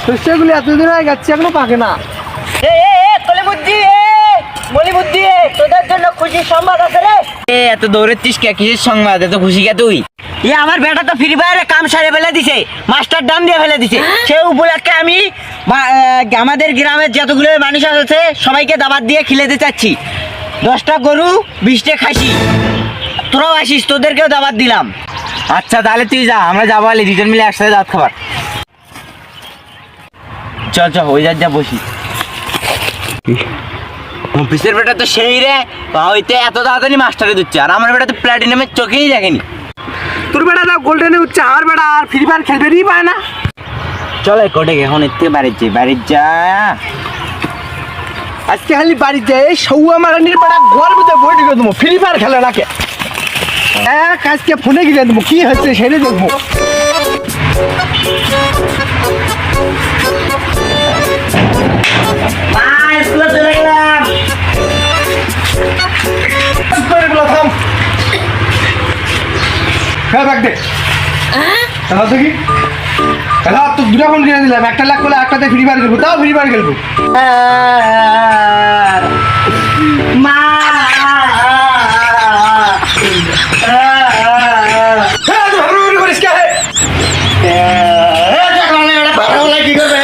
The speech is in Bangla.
শস্যগুলি এতদিন হয়ে গেছে এখনো পাকে না। তোদের জন্য খুশির সংবাদ আছে রে। এত দৌড়েছিস কে, কিসের সংবাদ? এত খুশি কে তুই? আমার বেটা তো ফ্রি ফায়ারে কাম সারে ফেলে দিছে, মাস্টার ডান দিয়ে ফেলে দিছে। সেই উপলক্ষে আমি আমাদের গ্রামের যতগুলো মানুষ আছে সবাইকে দাবাত দিয়ে খিলাতে চাচ্ছি। 10টা গরু 20টা খাসি, তোরাও আসিস, তোদেরকেও দাবাত দিলাম। আচ্ছা তাহলে তুই যা, আমরা যাবো আলি দুজন মিলে একসাথে দাওয়াত খাবার। চল চল ওই যা বসি। অফিসের বেটা তো সেই রে, হইতে এত তাড়াতাড়ি মাস্টারে দিচ্ছে, আর আমার বেটা তো প্ল্যাটিনামের চোখেই দেখেনি। তোর বেটা না গোল্ডেনে উঠছে, আর বেটা আর ফ্রি ফায়ার খেলবেই পায় না। চলে কোটে এখন এর থেকে বাড়ির যা। আজকে খালি বাড়ি যায় এই সৌয়া মারানির বেটা ঘর ভিতরে বই ঢুকে দেবো, ফ্রি ফায়ার খেলে রাখে এক। আজকে ফোনে গিয়ে দেবো কি হচ্ছে সেটা দেখবো। চলে গেলাম। হ্যাঁ ব্যাগ দে খেলা দেখি, খেলা তো দুটা ফোন কিনে দিলাম, একটা লাখ করলে একটাতে ফ্রি ফায়ার খেলবো, তাও ফ্রি ফায়ার খেলবো। মা কি করবে